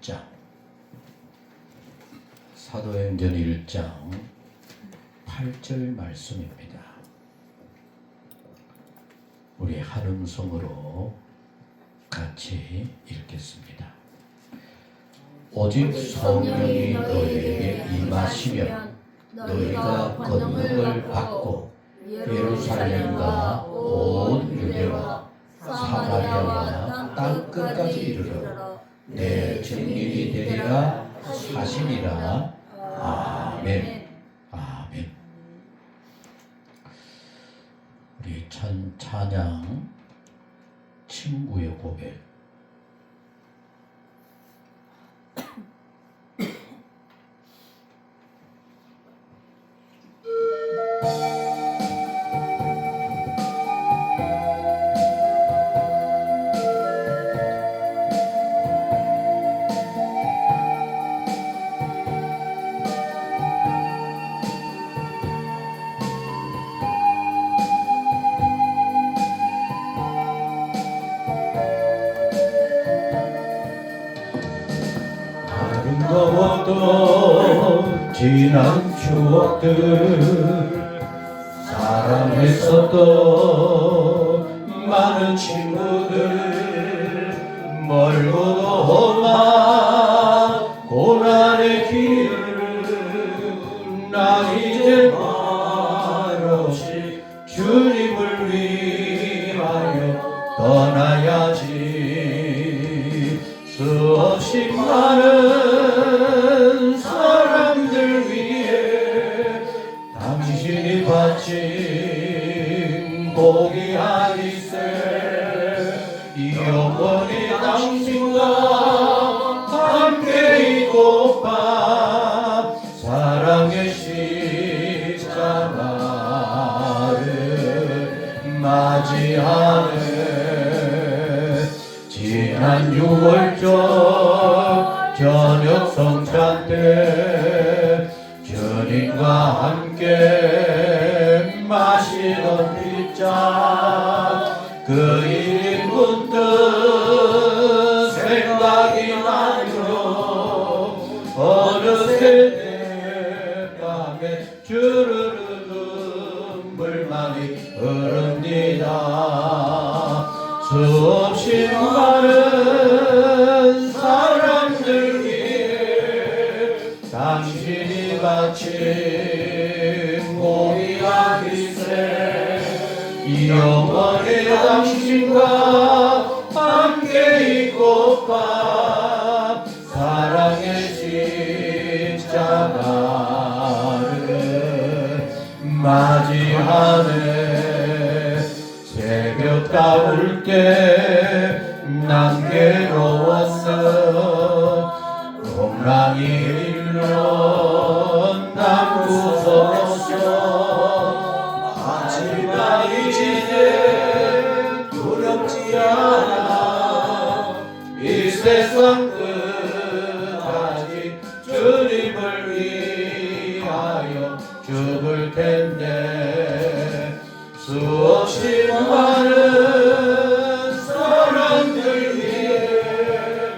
1장 사도행전 1장 8절 말씀입니다. 우리 한음성으로 같이 읽겠습니다. 오직 성령이 너희에게 임하시면 너희가 권능을 받고 예루살렘과 온 유대와 사마리아와 땅끝까지 이르러 내 증인이 되리라 하시니라. 아멘. 아멘. 우리 찬양 친구의 고백. 아름다웠던 지난 추억들, 사랑했었던 많은 친구들, 멀고도 험한 고난의 길을 나 이제 말없이 주님을 위하여 떠나야지. 수없이 많은 사람들 위해 당신이 바친 복이 아니세. 영원히 당신과 함께 있고파 사랑의 십자가를 맞이하네. 지난 6월절 저녁 성찬 때 주님과 함께 마시던 빗잔, 그 일이 문득 생각이 나요. 어느새 내 맘에 주르르 눈물만이 흐릅니다. 수없이 많은 사람들 위해 당신이 바친 몸이 아니세. 영원히 당신과 함께 있고파 사랑의 십자가를 맞이하네. 새벽 가울 때 난 괴로웠어. 콩랑이 일면 난 무서웠어. 하지만 이제 두렵지 않아. 이 세상 끝까지 주님을 위하여 죽을 텐데. 수없이 많은 사람들 위해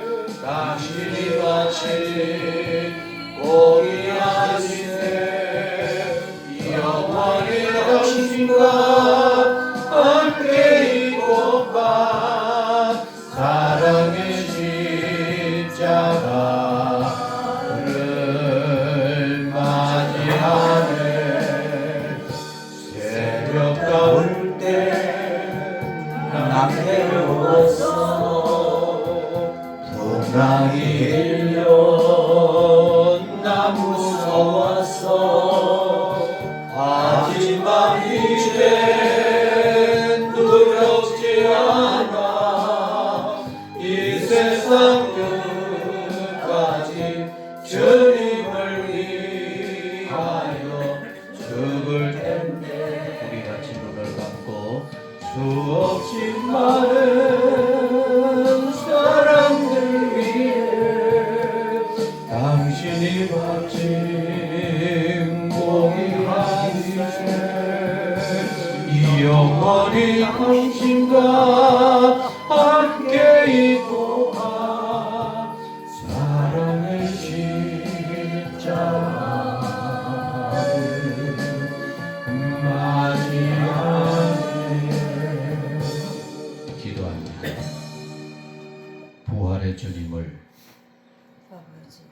당신이 바친 복이 아니세. 영원히 당신과 함께 있고파 사랑의 십자가를 맞이하네. 새벽 가울 때 난 괴로웠어. 풍랑이 일면 난 무서웠어. 하지만 이제 두렵지 않아. 이 세상 끝까지 주님을 위하여 죽을 텐데. 우리 같이 눈을 감고 수없이 많은 사람들 위해 당신이 바친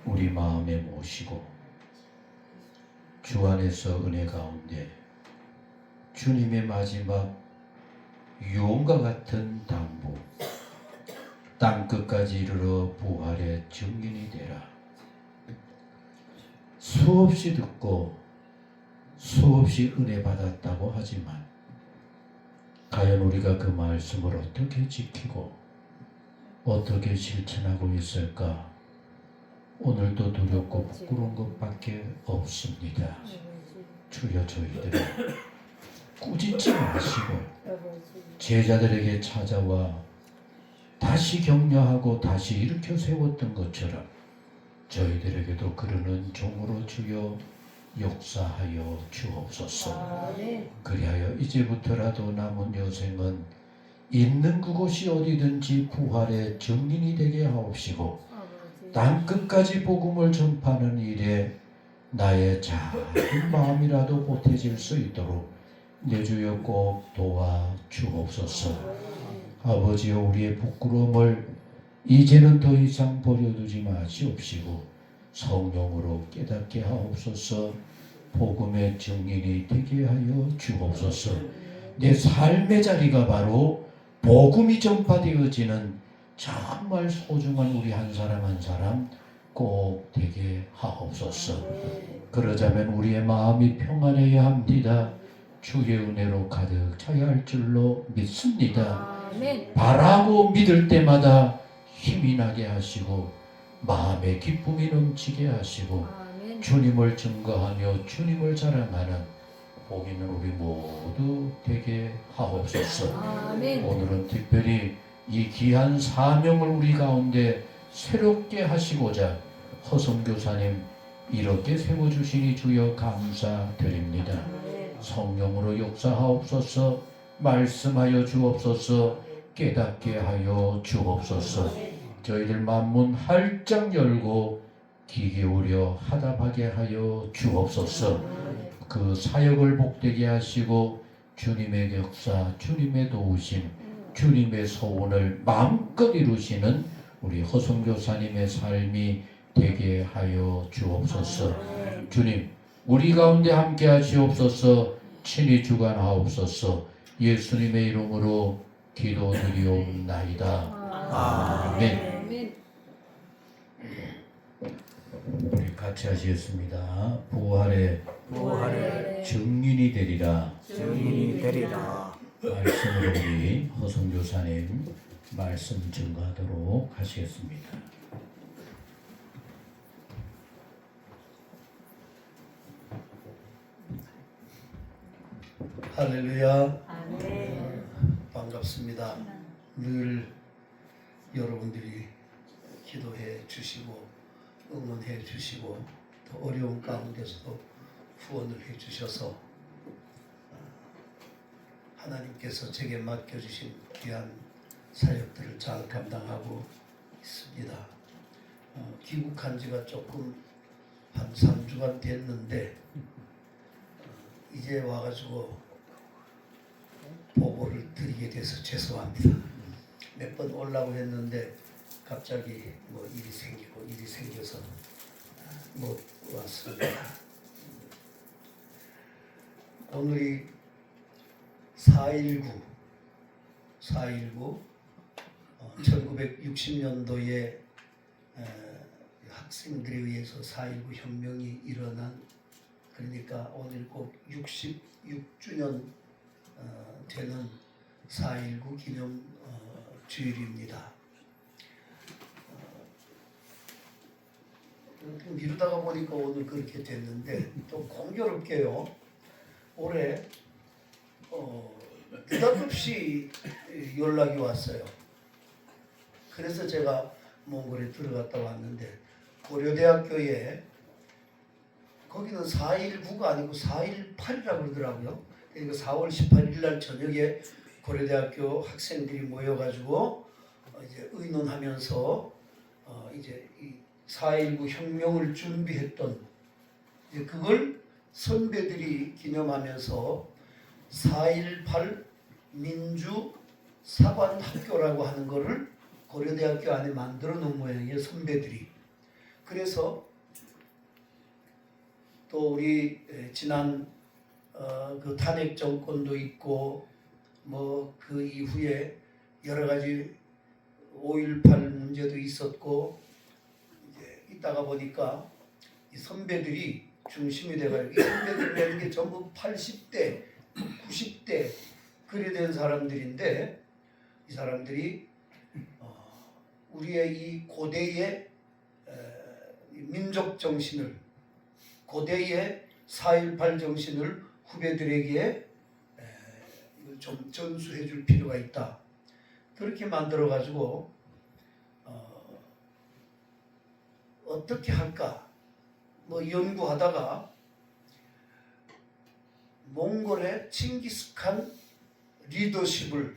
우리 마음에 모시고 주 안에서 은혜 가운데 주님의 마지막 유언과 같은 당부, 땅끝까지 이르러 부활의 증인이 되라. 수없이 듣고 수없이 은혜 받았다고 하지만 과연 우리가 그 말씀을 어떻게 지키고 어떻게 실천하고 있을까? 오늘도 두렵고 부끄러운 것밖에 없습니다. 주여, 저희들을 꾸짖지 마시고 제자들에게 찾아와 다시 격려하고 다시 일으켜 세웠던 것처럼 저희들에게도 그러는 종으로 주여 역사하여 주옵소서. 그리하여 이제부터라도 남은 여생은 있는 그곳이 어디든지 부활의 증인이 되게 하옵시고 땅끝까지 복음을 전파하는 일에 나의 작은 마음이라도 보태질 수 있도록 내 주여 꼭 도와 주옵소서. 아버지여, 우리의 부끄러움을 이제는 더 이상 버려두지 마시옵시고 성령으로 깨닫게 하옵소서. 복음의 증인이 되게 하여 주옵소서. 내 삶의 자리가 바로 복음이 전파되어지는 정말 소중한 우리 한 사람 한 사람 꼭 되게 하옵소서. 그러자면 우리의 마음이 평안해야 합니다. 주의 은혜로 가득 차야 할 줄로 믿습니다. 바라고 믿을 때마다 힘이 나게 하시고 마음의 기쁨이 넘치게 하시고 주님을 증거하며 주님을 자랑하는 복 있는 우리 모두 되게 하옵소서. 오늘은 특별히 이 귀한 사명을 우리 가운데 새롭게 하시고자 허성교사님 이렇게 세워주시니 주여 감사드립니다. 성령으로 역사하옵소서. 말씀하여 주옵소서. 깨닫게 하여 주옵소서. 저희들 만문 활짝 열고 귀 기울여 화답하게 하여 주옵소서. 그 사역을 복되게 하시고 주님의 역사, 주님의 도우심, 주님의 소원을 마음껏 이루시는 우리 허성교사님의 삶이 되게 하여 주옵소서. 주님, 우리 가운데 함께 하시옵소서. 친히 주관하옵소서. 예수님의 이름으로 기도드리옵나이다. 아멘. 우리 같이 하시겠습니다. 부활의 증인이 되리라. 말씀으로 우리 허성교사님 말씀 증거하도록 하시겠습니다. 할렐루야. 반갑습니다. 늘 여러분들이 기도해 주시고 응원해 주시고 또 어려운 가운데서도 후원을 해 주셔서 하나님께서 제게 맡겨주신 귀한 사역들을 잘 감당하고 있습니다. 귀국한 지가 조금 한 3주간 됐는데 이제 와가지고 보고를 드리게 돼서 죄송합니다. 몇 번 오려고 했는데 갑자기 뭐 일이 생겨서 못 왔습니다. 오늘이 4.19 1960년도에 학생들에 의해서 4.19 혁명이 일어난, 그러니까 오늘 꼭 66주년 되는 4.19 기념 주일입니다. 미루다가 보니까 오늘 그렇게 됐는데 또 공교롭게요. 올해 느닷없이 연락이 왔어요. 그래서 제가 몽골에 들어갔다 왔는데 고려대학교에 거기는 4.19가 아니고 4.18이라고 그러더라고요. 그러니까 4월 18일 날 저녁에 고려대학교 학생들이 모여가지고 이제 의논하면서 이제 이 4.19 혁명을 준비했던, 이제 그걸 선배들이 기념하면서 4.18 민주 사관학교라고 하는 거를 고려대학교 안에 만들어 놓은 모양이에요. 선배들이. 그래서 또 우리 지난 그 탄핵 정권도 있고 뭐 그 이후에 여러 가지 5.18 문제도 있었고 이제 있다가 보니까 이 선배들이 중심이 돼가지고 이 선배들이라는 게 전부 80대, 90대 그리 된 사람들인데 이 사람들이 우리의 이 고대의 민족 정신을 고대의 4.18 정신을 후배들에게 좀 전수해 줄 필요가 있다. 그렇게 만들어 가지고 어떻게 할까 뭐 연구하다가 몽골의 칭기스칸의 리더십을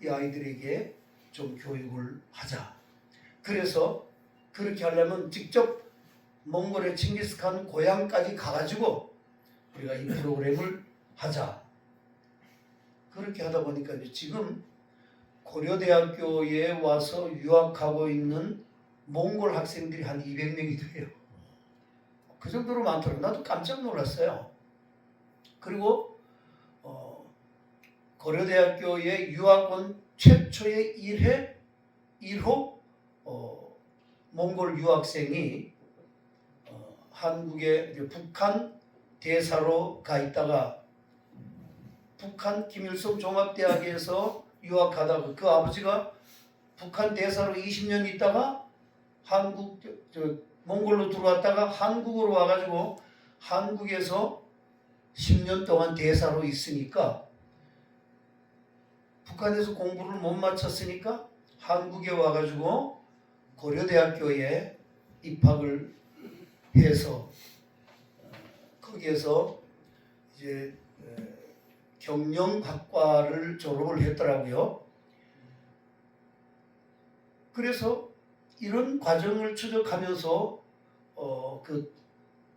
이 아이들에게 좀 교육을 하자. 그래서 그렇게 하려면 직접 몽골의 칭기스칸 고향까지 가가지고 우리가 이 프로그램을 하자. 그렇게 하다 보니까 지금 고려대학교에 와서 유학하고 있는 몽골 학생들이 한 200명이 돼요. 그 정도로 많더라고요. 나도 깜짝 놀랐어요. 그리고 고려대학교에 유학 온 최초의 1호 몽골 유학생이 한국의 북한 대사로 가 있다가 북한 김일성 종합대학에서 유학하다가 그 아버지가 북한 대사로 20년 있다가 몽골로 들어왔다가 한국으로 와가지고 한국에서 10년 동안 대사로 있으니까 북한에서 공부를 못 마쳤으니까 한국에 와가지고 고려대학교에 입학을 해서 거기에서 이제 경영학과를 졸업을 했더라고요. 그래서 이런 과정을 추적하면서 그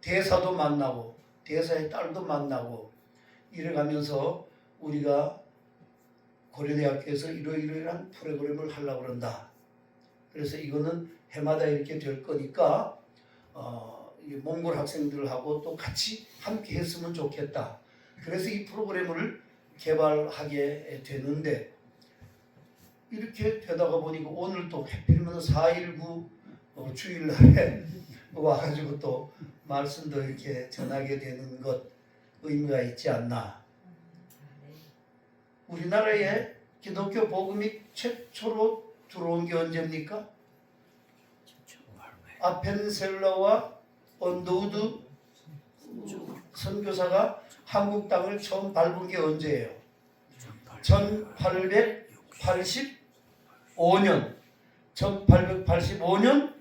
대사도 만나고 대사의 딸도 만나고 이래가면서 우리가 고려대학교에서 이러이러한 프로그램을 하려고 그런다. 그래서 이거는 해마다 이렇게 될 거니까 몽골 학생들하고 또 같이 함께 했으면 좋겠다. 그래서 이 프로그램을 개발하게 되는데 이렇게 되다가 보니까 오늘 또 하필이면 4.19 주일날에 와가지고 또 말씀도 이렇게 전하게 되는 것 의미가 있지 않나. 우리나라에 기독교 복음이 최초로 들어온 게 언제입니까? 아펜셀러와 언더우드 선교사가 한국 땅을 처음 밟은 게 언제예요? 1885년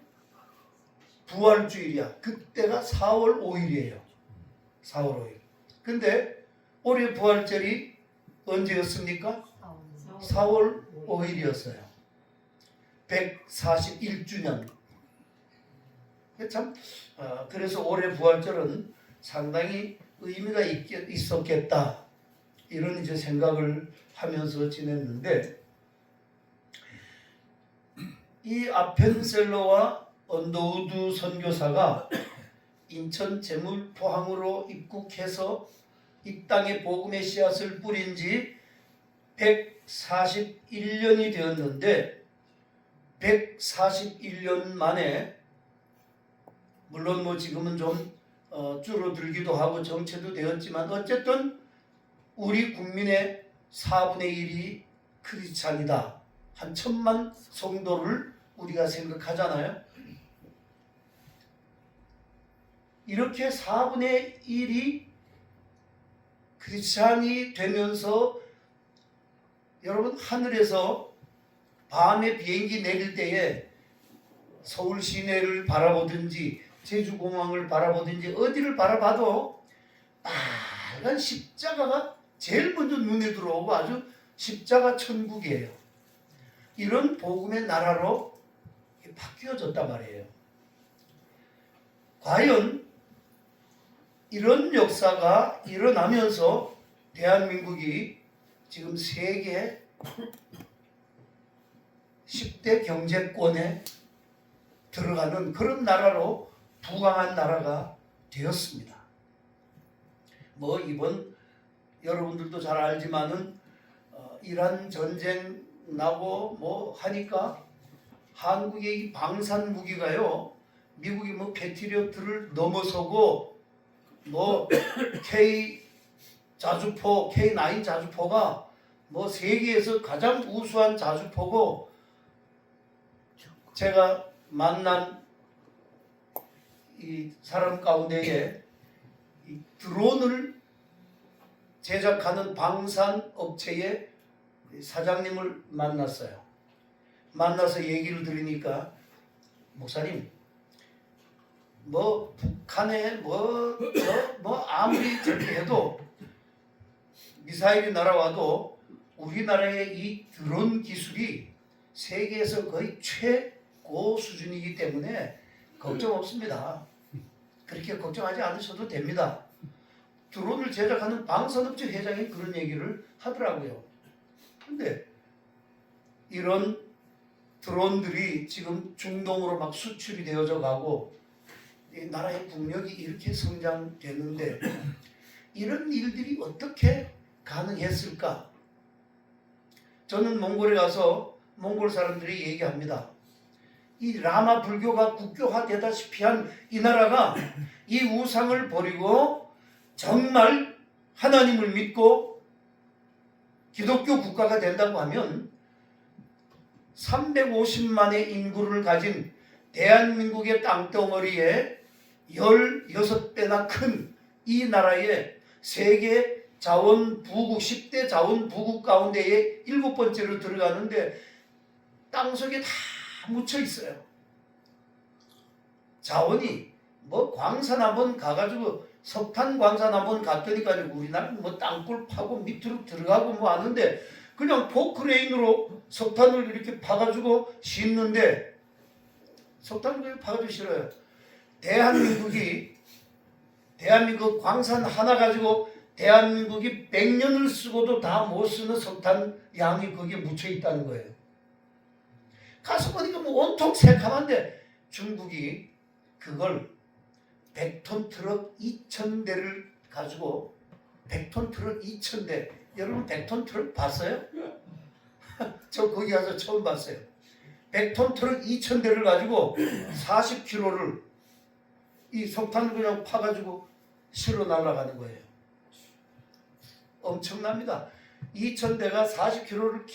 부활주일이야. 그때가 4월 5일이에요. 4월 5일. 근데 올해 부활절이 언제였습니까? 4월 5일이었어요. 141주년. 참 그래서 올해 부활절은 상당히 의미가 있었겠다. 이런 이제 생각을 하면서 지냈는데 이 아펜셀러와 언더우드 선교사가 인천 제물포항으로 입국해서 이 땅에 복음의 씨앗을 뿌린 지 141년이 되었는데 141년 만에 물론 뭐 지금은 좀 줄어들기도 하고 정체도 되었지만 어쨌든 우리 국민의 4분의 1이 크리스찬이다. 한 1000만 성도를 우리가 생각하잖아요. 이렇게 4분의 1이 크리스찬이 되면서 여러분 하늘에서 밤에 비행기 내릴 때에 서울 시내를 바라보든지 제주공항을 바라보든지 어디를 바라봐도 빨간 십자가가 제일 먼저 눈에 들어오고 아주 십자가 천국이에요. 이런 복음의 나라로 바뀌어졌단 말이에요. 과연 이런 역사가 일어나면서 대한민국이 지금 세계 10대 경제권에 들어가는 그런 나라로 부강한 나라가 되었습니다. 뭐 이번 여러분들도 잘 알지만은 이란 전쟁 나고 뭐 하니까 한국의 이 방산 무기가요, 미국이 뭐 패트리어트를 넘어서고 뭐 K 자주포, K9 자주포가 뭐 세계에서 가장 우수한 자주포고, 제가 만난 이 사람 가운데에 이 드론을 제작하는 방산 업체의 사장님을 만났어요. 만나서 얘기를 들으니까, 목사님, 뭐 북한에 뭐 아무리 저렇게 해도 미사일이 날아와도 우리나라의 이 드론 기술이 세계에서 거의 최고 수준이기 때문에 걱정 없습니다. 그렇게 걱정하지 않으셔도 됩니다. 드론을 제작하는 방산업체 회장이 그런 얘기를 하더라고요. 근데 이런 드론들이 지금 중동으로 막 수출이 되어져 가고 이 나라의 국력이 이렇게 성장되는데 이런 일들이 어떻게 가능했을까? 저는 몽골에 가서 몽골 사람들이 얘기합니다. 이 라마 불교가 국교화되다시피 한 이 나라가 이 우상을 버리고 정말 하나님을 믿고 기독교 국가가 된다고 하면 350만의 인구를 가진 대한민국의 땅덩어리에 16배나 큰 이 나라의 세계 자원부국 10대 자원부국 가운데에 7번째로 들어가는데 땅속에 다 묻혀 있어요. 자원이 뭐 광산 한번 가가지고 석탄 광산 한번 갔더니까 우리나라는 뭐 땅굴 파고 밑으로 들어가고 뭐 하는데 그냥 포크레인으로 석탄을 이렇게 파가지고 싣는데, 석탄을 파가지고 실어요. 대한민국 광산 하나 가지고 대한민국이 100년을 쓰고도 다 못 쓰는 석탄 양이 거기에 묻혀 있다는 거예요. 가서 보니까 뭐 온통 새카만데 중국이 그걸 100톤 트럭 2,000대를 가지고 100톤 트럭 2,000대, 여러분 100톤 트럭 봤어요? 저 거기 가서 처음 봤어요. 100톤 트럭 2,000대를 가지고 40km를 이 석탄을 그냥 파가지고 실어 날아가는 거예요. 엄청납니다. 2,000대가 40km를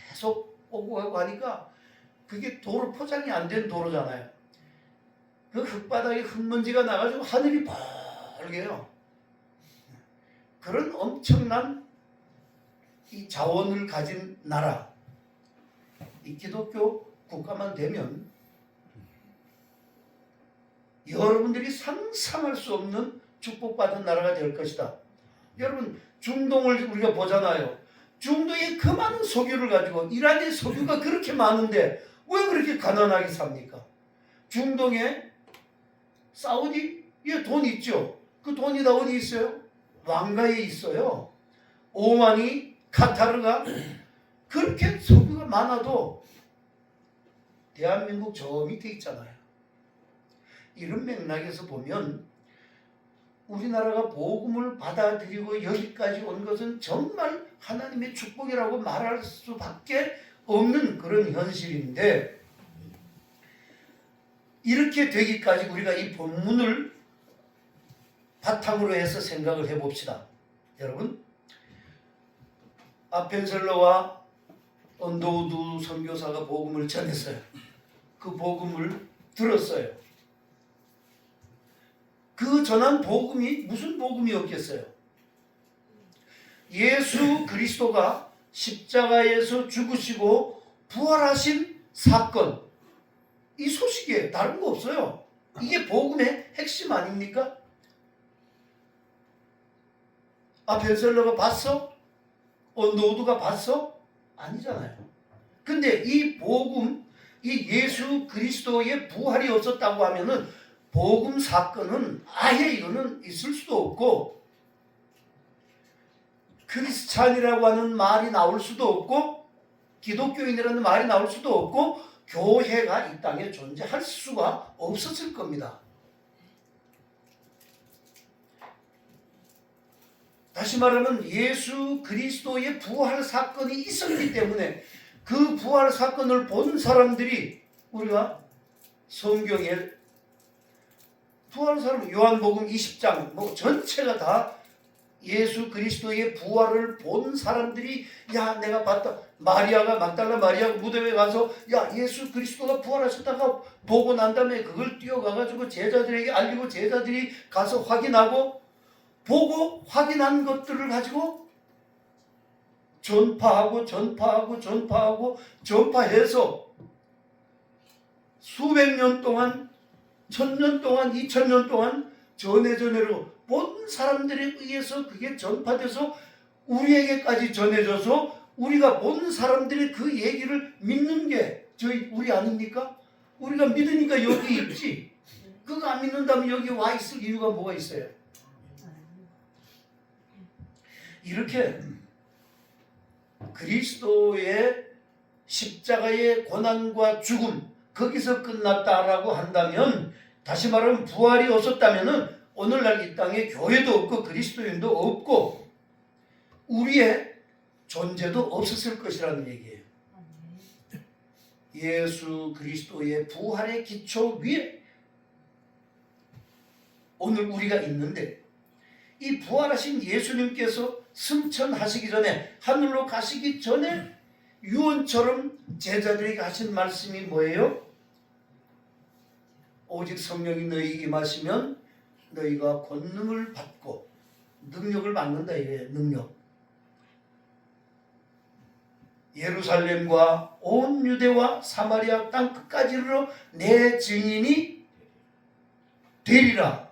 계속 오고 가고 하니까 그게 도로 포장이 안 된 도로잖아요. 그 흙바닥에 흙먼지가 나가지고 하늘이 벌게요. 그런 엄청난 이 자원을 가진 나라, 이 기독교 국가만 되면 여러분들이 상상할 수 없는 축복받은 나라가 될 것이다. 여러분, 중동을 우리가 보잖아요. 중동에 그 많은 석유를 가지고, 이란의 석유가 그렇게 많은데 왜 그렇게 가난하게 삽니까? 중동에 사우디에 돈 있죠. 그 돈이 다 어디 있어요? 왕가에 있어요. 오만이, 카타르가 그렇게 석유가 많아도 대한민국 저 밑에 있잖아요. 이런 맥락에서 보면 우리나라가 복음을 받아들이고 여기까지 온 것은 정말 하나님의 축복이라고 말할 수밖에 없는 그런 현실인데, 이렇게 되기까지 우리가 이 본문을 바탕으로 해서 생각을 해봅시다. 여러분, 아펜셀러와 언더우드 선교사가 복음을 전했어요. 그 복음을 들었어요. 그 전한 복음이 무슨 복음이었겠어요? 예수 그리스도가 십자가에서 죽으시고 부활하신 사건, 이 소식이에요. 다른 거 없어요. 이게 복음의 핵심 아닙니까? 아펜셀러가 봤어? 언더우드가 봤어? 아니잖아요. 근데 이 복음, 이 예수 그리스도의 부활이 없었다고 하면은 복음 사건은 아예 이거는 있을 수도 없고, 크리스찬이라고 하는 말이 나올 수도 없고, 기독교인이라는 말이 나올 수도 없고, 교회가 이 땅에 존재할 수가 없었을 겁니다. 다시 말하면 예수 그리스도의 부활 사건이 있었기 때문에 그 부활 사건을 본 사람들이 우리가 성경에 부활 사람 요한복음 20장 뭐 전체가 다 예수 그리스도의 부활을 본 사람들이 야 내가 봤다. 마리아가 막달라 마리아가 무덤에 가서 야 예수 그리스도가 부활하셨다가 보고 난 다음에 그걸 뛰어가가지고 제자들에게 알리고 제자들이 가서 확인하고 보고 확인한 것들을 가지고 전파해서 수백 년 동안 1000년 동안 2000년 동안 전해로 본 사람들에 의해서 그게 전파돼서 우리에게까지 전해져서 우리가 본 사람들의 그 얘기를 믿는 게 우리 아닙니까? 우리가 믿으니까 여기 있지. 그거 안 믿는다면 여기 와 있을 이유가 뭐가 있어요? 이렇게 그리스도의 십자가의 고난과 죽음 거기서 끝났다라고 한다면 다시 말하면 부활이 없었다면 오늘날 이 땅에 교회도 없고 그리스도인도 없고 우리의 존재도 없었을 것이라는 얘기예요. 예수 그리스도의 부활의 기초 위에 오늘 우리가 있는데 이 부활하신 예수님께서 승천하시기 전에 하늘로 가시기 전에 유언처럼 제자들에게 하신 말씀이 뭐예요? 오직 성령이 너희에게 임하시면 너희가 권능을 받고 능력을 받는다 이래요. 능력. 예루살렘과 온 유대와 사마리아 땅 끝까지 이르러 내 증인이 되리라.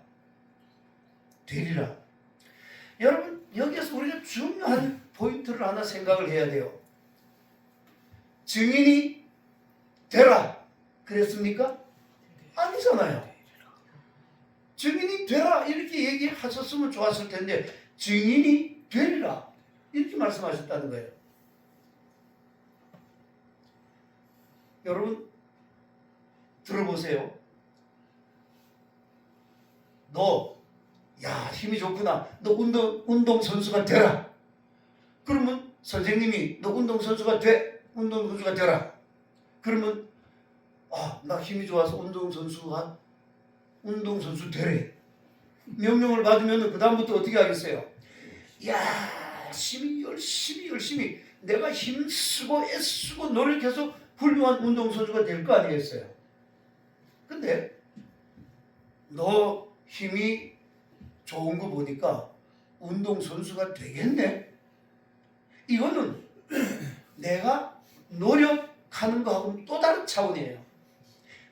여러분 여기에서 우리가 중요한 포인트를 하나 생각을 해야 돼요. 증인이 되라 그랬습니까? 아니잖아요. 증인이 되라 이렇게 얘기하셨으면 좋았을 텐데 증인이 되리라 이렇게 말씀하셨다는 거예요. 여러분 들어보세요. 너 야 힘이 좋구나. 너 운동선수가 되라. 그러면 선생님이 너 운동선수가 되라. 그러면 나 힘이 좋아서 운동선수 되래. 명령을 받으면 그 다음부터 어떻게 하겠어요? 열심히 내가 힘쓰고 애쓰고 노력해서 훌륭한 운동선수가 될 거 아니겠어요? 근데 너 힘이 좋은 거 보니까 운동선수가 되겠네? 이거는 내가 노력하는 거하고는 또 다른 차원이에요.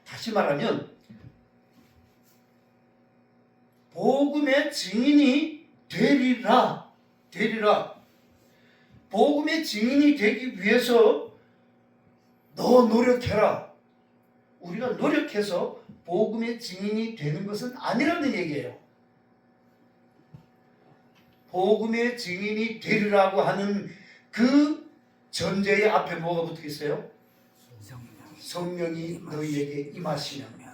다시 말하면 복음의 증인이 되리라. 복음의 증인이 되기 위해서 너 노력해라. 우리가 노력해서 복음의 증인이 되는 것은 아니라는 얘기예요. 복음의 증인이 되리라고 하는 그 전제의 앞에 뭐가 붙겠어요? 성령이 너희에게 임하시면.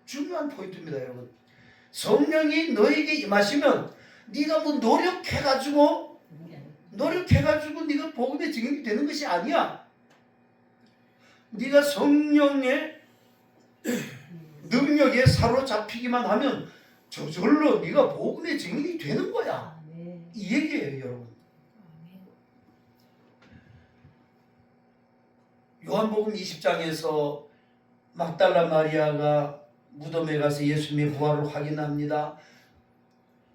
중요한 포인트입니다, 여러분. 성령이 너희에게 임하시면 네가 뭐 노력해가지고 네가 복음의 증인이 되는 것이 아니야. 네가 성령의 능력에 사로잡히기만 하면 저절로 네가 복음의 증인이 되는 거야. 이 얘기예요, 여러분. 요한복음 20장에서 막달라 마리아가 무덤에 가서 예수님의 부활을 확인합니다.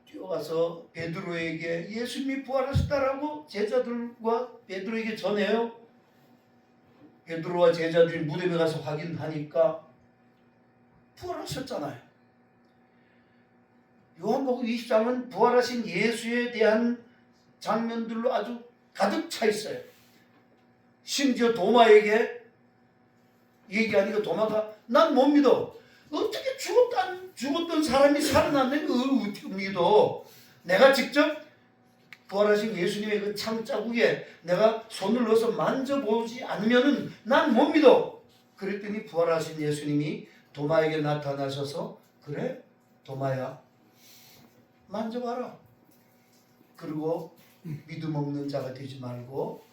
뛰어가서 베드로에게 예수님이 부활하셨다라고 제자들과 베드로에게 전해요. 베드로와 제자들이 무덤에 가서 확인하니까 부활하셨잖아요. 요한복음 20장은 부활하신 예수에 대한 장면들로 아주 가득 차 있어요. 심지어 도마에게 얘기하니까 도마가 난 못 믿어. 어떻게 죽었던 사람이 살아났는 걸 어떻게 믿어? 내가 직접 부활하신 예수님의 그 창자국에 내가 손을 넣어서 만져보지 않으면은 난 못 믿어. 그랬더니 부활하신 예수님이 도마에게 나타나셔서 그래 도마야 만져봐라. 그리고 믿음 없는 자가 되지 말고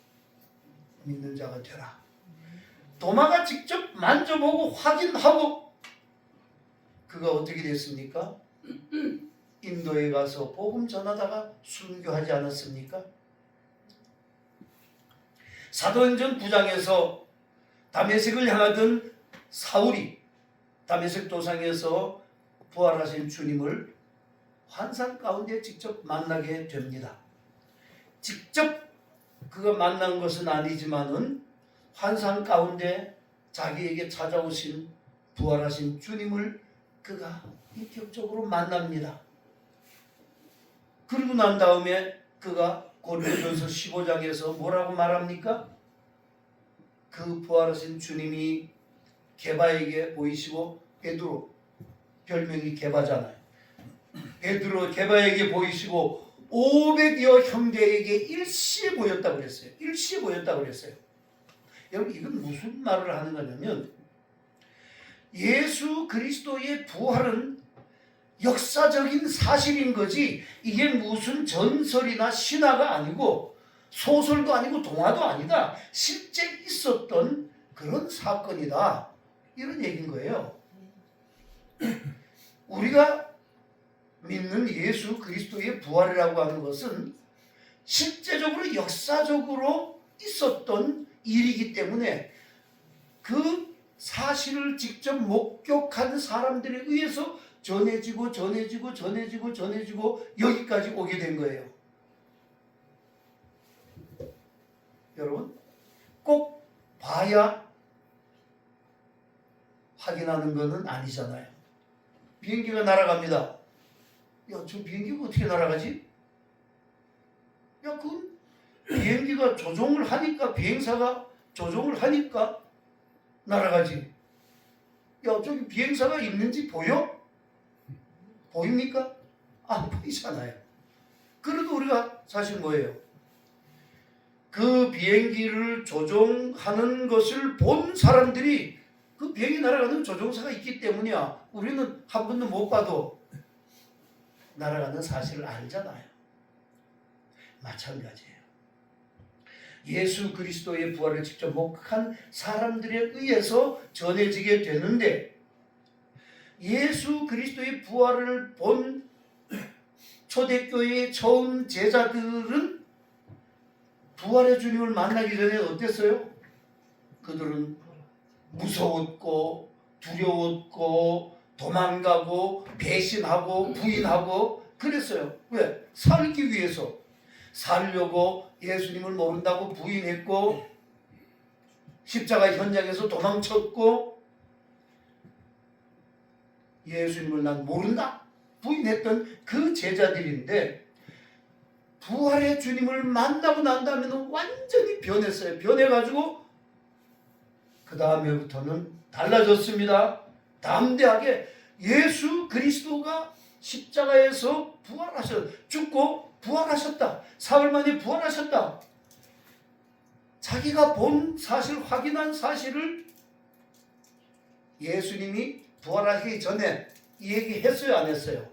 믿는 자가 되라. 도마가 직접 만져보고 확인하고 그가 어떻게 됐습니까? 인도에 가서 복음 전하다가 순교하지 않았습니까? 사도행전 9장에서 다메섹을 향하던 사울이 다메섹 도상에서 부활하신 주님을 환상 가운데 직접 만나게 됩니다. 직접 그가 만난 것은 아니지만은 환상 가운데 자기에게 찾아오신 부활하신 주님을 그가 인격적으로 만납니다. 그리고 난 다음에 그가 고린도전서 15장에서 뭐라고 말합니까? 그 부활하신 주님이 게바에게 보이시고, 베드로 별명이 게바잖아요. 베드로 게바에게 보이시고 500여 형제에게 일시에 보였다고 그랬어요. 일시에 보였다고 그랬어요. 여러분 이건 무슨 말을 하는 거냐면 예수 그리스도의 부활은 역사적인 사실인 거지 이게 무슨 전설이나 신화가 아니고 소설도 아니고 동화도 아니다. 실제 있었던 그런 사건이다. 이런 얘기인 거예요. 우리가 믿는 예수 그리스도의 부활이라고 하는 것은 실제적으로 역사적으로 있었던 일이기 때문에 그 사실을 직접 목격한 사람들에 의해서 전해지고 여기까지 오게 된 거예요. 여러분 꼭 봐야 확인하는 것은 아니잖아요. 비행기가 날아갑니다. 야, 저 비행기가 어떻게 날아가지? 야, 그 비행기가 조종을 하니까 비행사가 조종을 하니까 날아가지. 야, 저기 비행사가 있는지 보여? 보입니까? 안 보이잖아요. 그래도 우리가 사실 뭐예요? 그 비행기를 조종하는 것을 본 사람들이 그 비행기 날아가는 조종사가 있기 때문이야. 우리는 한 번도 못 봐도 날아가는 사실을 알잖아요. 마찬가지예요. 예수 그리스도의 부활을 직접 목격한 사람들에 의해서 전해지게 되는데 예수 그리스도의 부활을 본 초대교회의 처음 제자들은 부활의 주님을 만나기 전에 어땠어요? 그들은 무서웠고 두려웠고 도망가고 배신하고 부인하고 그랬어요. 왜? 살기 위해서. 살려고 예수님을 모른다고 부인했고 십자가 현장에서 도망쳤고 예수님을 난 모른다 부인했던 그 제자들인데 부활의 주님을 만나고 난 다음에는 완전히 변했어요. 변해가지고 그 다음에부터는 달라졌습니다. 담대하게 예수 그리스도가 십자가에서 죽고 부활하셨다. 사흘 만에 부활하셨다. 자기가 본 사실, 확인한 사실을 예수님이 부활하기 전에 이 얘기 했어요, 안 했어요?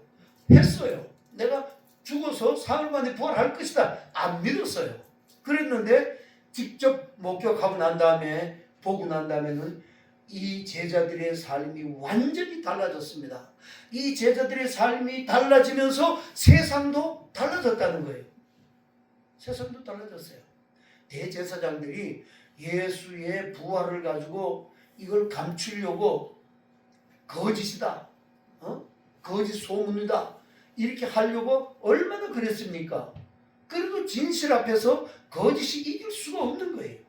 했어요. 내가 죽어서 사흘 만에 부활할 것이다. 안 믿었어요. 그랬는데 직접 목격하고 난 다음에 보고 난 다음에는 이 제자들의 삶이 완전히 달라졌습니다. 이 제자들의 삶이 달라지면서 세상도 달라졌다는 거예요. 세상도 달라졌어요. 대제사장들이 예수의 부활을 가지고 이걸 감추려고 거짓이다, 거짓 소문이다 이렇게 하려고 얼마나 그랬습니까? 그래도 진실 앞에서 거짓이 이길 수가 없는 거예요.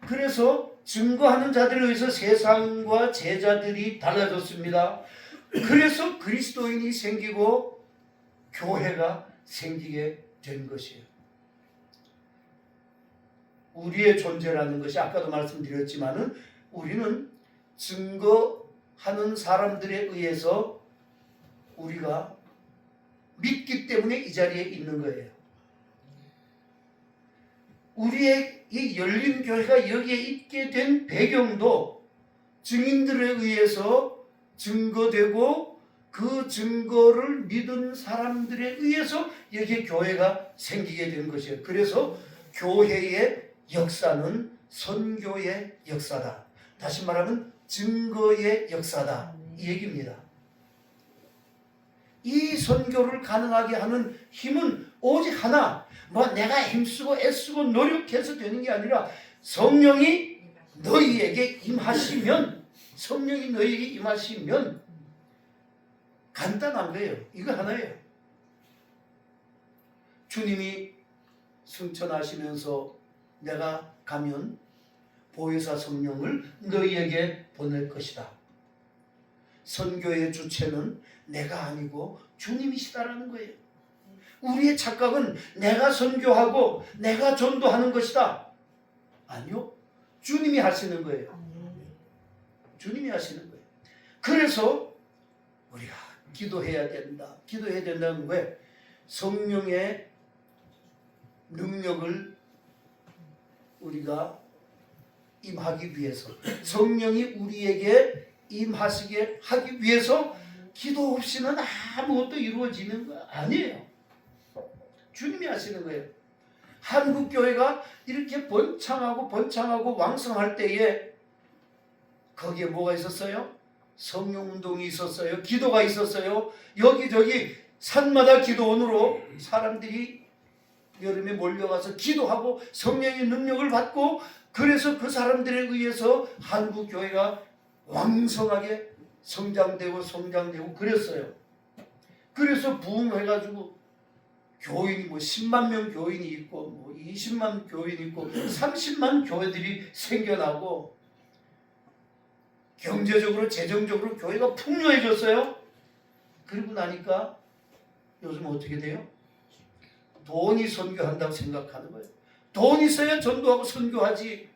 그래서 증거하는 자들에 의해서 세상과 제자들이 달라졌습니다. 그래서 그리스도인이 생기고 교회가 생기게 된 것이에요. 우리의 존재라는 것이 아까도 말씀드렸지만은 우리는 증거하는 사람들에 의해서 우리가 믿기 때문에 이 자리에 있는 거예요. 우리의 이 열린 교회가 여기에 있게 된 배경도 증인들에 의해서 증거되고 그 증거를 믿은 사람들에 의해서 여기에 교회가 생기게 된 것이에요. 그래서 교회의 역사는 선교의 역사다. 다시 말하면 증거의 역사다. 이 얘기입니다. 이 선교를 가능하게 하는 힘은 오직 하나, 내가 힘쓰고 애쓰고 노력해서 되는 게 아니라 성령이 너희에게 임하시면, 성령이 너희에게 임하시면 간단한 거예요. 이거 하나예요. 주님이 승천하시면서 내가 가면 보혜사 성령을 너희에게 보낼 것이다. 선교의 주체는 내가 아니고 주님이시다라는 거예요. 우리의 착각은 내가 선교하고 내가 전도하는 것이다. 아니요. 주님이 하시는 거예요. 주님이 하시는 거예요. 그래서 우리가 기도해야 된다. 기도해야 된다는 왜? 성령의 능력을 우리가 임하기 위해서, 성령이 우리에게 임하시게 하기 위해서 기도 없이는 아무것도 이루어지는 거 아니에요. 주님이 하시는 거예요. 한국 교회가 이렇게 번창하고 왕성할 때에 거기에 뭐가 있었어요? 성령 운동이 있었어요. 기도가 있었어요. 여기저기 산마다 기도원으로 사람들이 여름에 몰려가서 기도하고 성령의 능력을 받고, 그래서 그 사람들에 의해서 한국 교회가 왕성하게 성장되고 그랬어요. 그래서 부흥해가지고 교인이 10만 명 교인이 있고 20만 교인이 있고 30만 교회들이 생겨나고, 경제적으로 재정적으로 교회가 풍요해졌어요. 그리고 나니까 요즘 어떻게 돼요? 돈이 선교한다고 생각하는 거예요. 돈 있어야 전도하고 선교하지.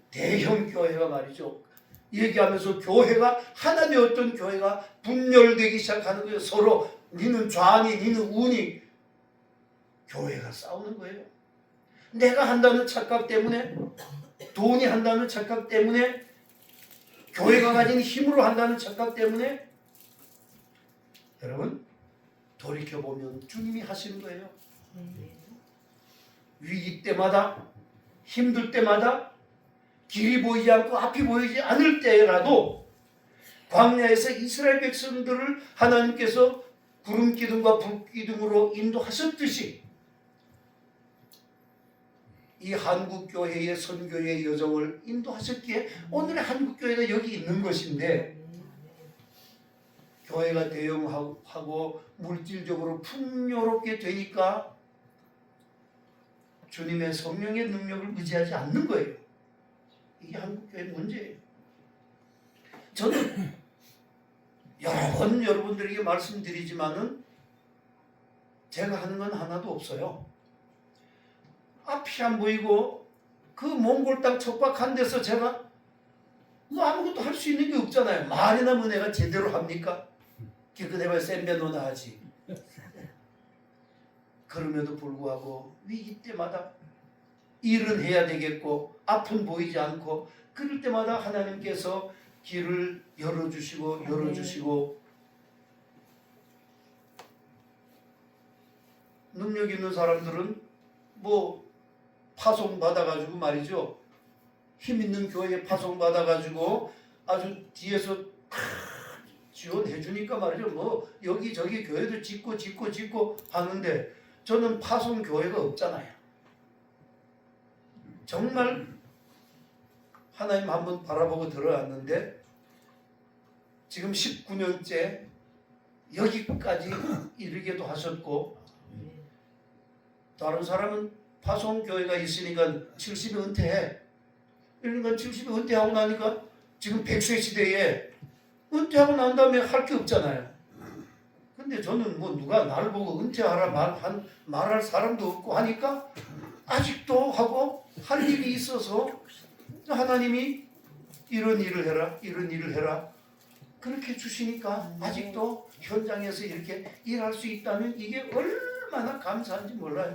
대형 교회가 말이죠. 얘기하면서 교회가 하나 되었던 교회가 분열되기 시작하는 거예요. 서로 니는 좌니 니는 우니 교회가 싸우는 거예요. 내가 한다는 착각 때문에, 돈이 한다는 착각 때문에, 교회가 가진 힘으로 한다는 착각 때문에. 여러분 돌이켜보면 주님이 하시는 거예요. 위기 때마다, 힘들 때마다, 길이 보이지 않고 앞이 보이지 않을 때라도 광야에서 이스라엘 백성들을 하나님께서 구름 기둥과 불 기둥으로 인도하셨듯이 이 한국 교회의 선교의 여정을 인도하셨기에 오늘의 한국 교회가 여기 있는 것인데, 교회가 대형하고 물질적으로 풍요롭게 되니까 주님의 성령의 능력을 의지하지 않는 거예요. 이게 한국교회의 문제예요. 저는 여러 번 여러분들에게 말씀드리지만은 제가 하는 건 하나도 없어요. 앞이 안 보이고 그 몽골 땅 척박한 데서 제가 아무것도 할 수 있는 게 없잖아요. 말이나 뭐 내가 제대로 합니까? 기껏해봐야 센베노나 하지. 그럼에도 불구하고 위기 때마다 일은 해야 되겠고 앞은 보이지 않고 그럴 때마다 하나님께서 길을 열어주시고 능력 있는 사람들은 파송 받아가지고 말이죠. 힘 있는 교회에 파송 받아가지고 아주 뒤에서 지원해 주니까 말이죠. 여기저기 교회도 짓고 하는데 저는 파송 교회가 없잖아요. 정말 하나님 한번 바라보고 들어왔는데 지금 19년째 여기까지 이르게도 하셨고, 다른 사람은 파송 교회가 있으니까 70에 은퇴해. 그러니까 70에 은퇴하고 나니까 지금 100세 시대에 은퇴하고 난 다음에 할 게 없잖아요. 근데 저는 누가 나를 보고 은퇴하라 말할 사람도 없고 하니까 아직도 하고 할 일이 있어서 하나님이 이런 일을 해라 그렇게 주시니까 아직도 현장에서 이렇게 일할 수 있다면 이게 얼마나 감사한지 몰라요.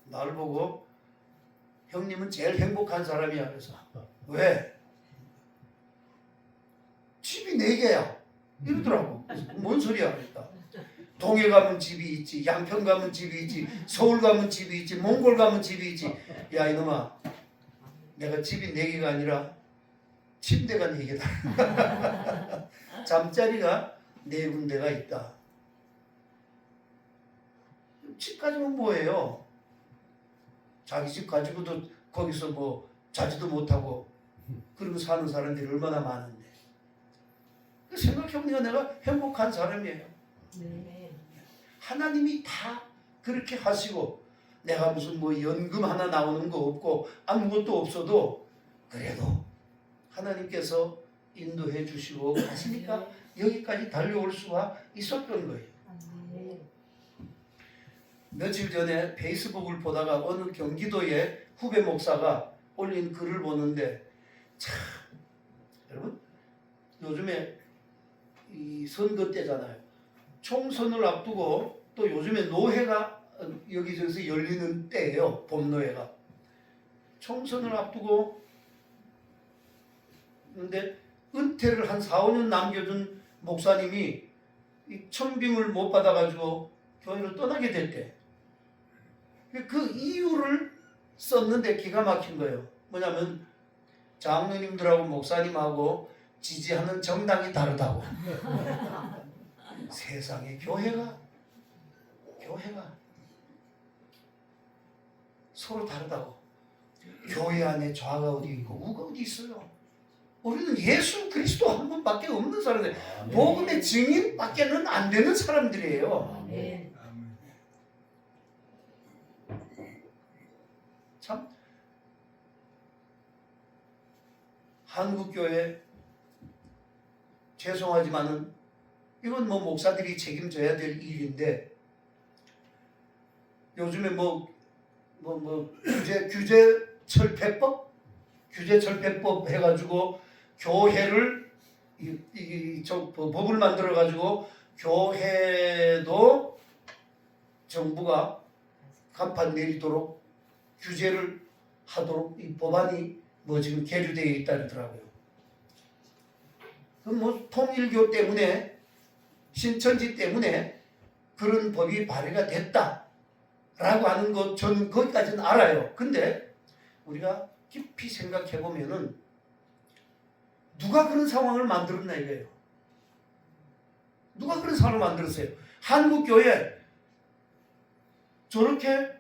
날 보고 형님은 제일 행복한 사람이야. 그래서 왜? 집이 4개야 이러더라고. 뭔 소리야? 그러니까 동해 가면 집이 있지, 양평 가면 집이 있지, 서울 가면 집이 있지, 몽골 가면 집이 있지. 야 이놈아, 내가 집이 4개가 아니라 침대가 4개다. 잠자리가 4군데가 있다. 집 가지면 뭐예요? 자기 집 가지고도 거기서 뭐 자지도 못하고 그러고 사는 사람들이 얼마나 많은데. 생각해보니까 내가 행복한 사람이에요. 하나님이 다 그렇게 하시고 내가 무슨 뭐 연금 하나 나오는 거 없고 아무것도 없어도 그래도 하나님께서 인도해 주시고 하시니까 여기까지 달려올 수가 있었던 거예요. 며칠 전에 페이스북을 보다가 어느 경기도의 후배 목사가 올린 글을 보는데 참 여러분 요즘에 이 선거 때잖아요. 총선을 앞두고 또 요즘에 노회가 여기저기서 열리는 때예요. 봄노회가. 총선을 앞두고 근데 은퇴를 한 4, 5년 남겨둔 목사님이 이 청빙을 못 받아가지고 교회를 떠나게 됐대. 그 이유를 썼는데 기가 막힌 거예요. 뭐냐면 장로님들하고 목사님하고 지지하는 정당이 다르다고. 세상에 교회가 서로 다르다고. 교회 안에 좌가 어디 있고 우가 어디 있어요. 우리는 예수 그리스도 한 분밖에 없는 사람들, 복음의 증인밖에는 안 되는 사람들이에요. 참 한국교회 죄송하지만은 이건 뭐 목사들이 책임져야 될 일인데 요즘에 규제 철폐법 해가지고 교회를 법을 만들어 가지고 교회도 정부가 간판 내리도록 규제를 하도록 이 법안이 뭐 지금 계류되어 있다더라고요. 그럼 뭐 통일교 때문에 신천지 때문에 그런 법이 발의가 됐다라고 하는 것 저는 거기까지는 알아요. 근데 우리가 깊이 생각해 보면은 누가 그런 상황을 만들었나 이거예요. 누가 그런 상황을 만들었어요? 한국교회 저렇게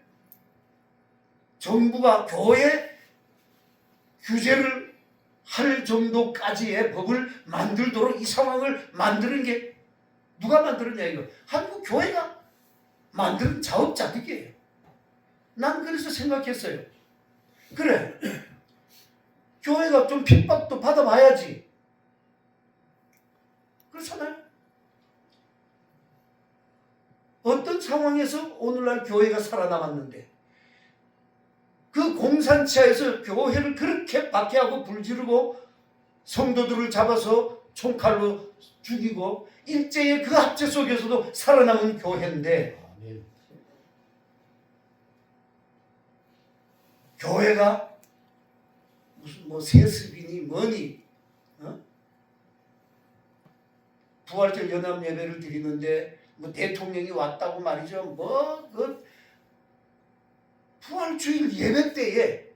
정부가 교회 규제를 할 정도까지의 법을 만들도록 이 상황을 만드는 게 누가 만들었냐 이거. 한국 교회가 만드는 자업자득이에요. 난 그래서 생각했어요. 그래, 교회가 좀 핍박도 받아봐야지. 그렇잖아요. 어떤 상황에서 오늘날 교회가 살아남았는데 그 공산치하에서 교회를 그렇게 박해하고 불지르고 성도들을 잡아서 총칼로 죽이고 일제의 그 압제 속에서도 살아남은 교회인데 교회가 무슨 뭐 세습이니 뭐니 부활절 연합 예배를 드리는데 뭐 대통령이 왔다고 말이죠. 뭐 그 부활주일 예배 때에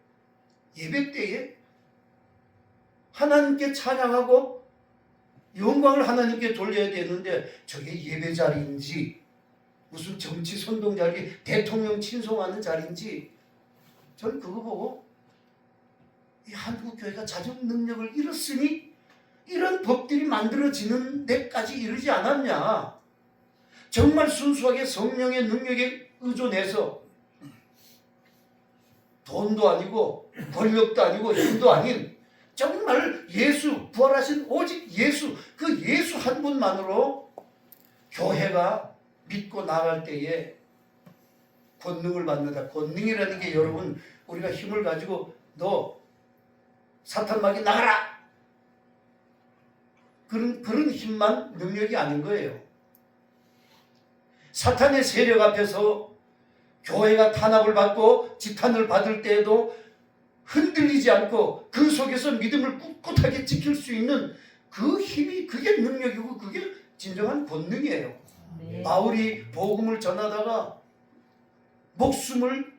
하나님께 찬양하고 영광을 하나님께 돌려야 되는데 저게 예배 자리인지 무슨 정치 선동 자리, 대통령 친송하는 자리인지 전 그거 보고 이 한국교회가 자정 능력을 잃었으니 이런 법들이 만들어지는 데까지 이르지 않았냐. 정말 순수하게 성령의 능력에 의존해서 돈도 아니고 권력도 아니고 힘도 아닌 정말 예수, 부활하신 오직 예수, 그 예수 한 분만으로 교회가 믿고 나갈 때에 권능을 받는다. 권능이라는 게 여러분 우리가 힘을 가지고 너 사탄 마귀 나가라 그런 힘만 능력이 아닌 거예요. 사탄의 세력 앞에서 교회가 탄압을 받고 지탄을 받을 때에도 흔들리지 않고 그 속에서 믿음을 꿋꿋하게 지킬 수 있는 그 힘이, 그게 능력이고 그게 진정한 권능이에요. 네. 바울이 복음을 전하다가 목숨을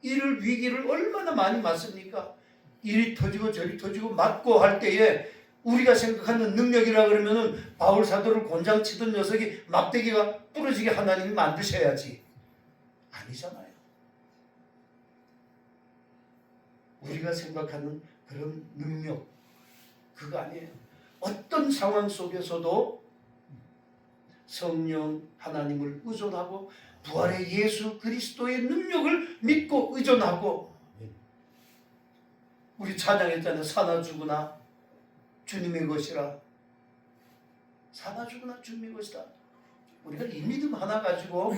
잃을 위기를 얼마나 많이 맞습니까? 이리 터지고 저리 터지고 맞고 할 때에 우리가 생각하는 능력이라 그러면은 바울 사도를 곤장 치던 녀석이 막대기가 부러지게 하나님이 만드셔야지. 아니잖아요. 우리가 생각하는 그런 능력, 그거 아니에요. 어떤 상황 속에서도 성령 하나님을 의존하고 부활의 예수 그리스도의 능력을 믿고 의존하고, 우리 찬양했잖아요. 사나 죽으나 주님의 것이라. 사나 죽으나 주님의 것이다. 우리가 이 믿음 하나 가지고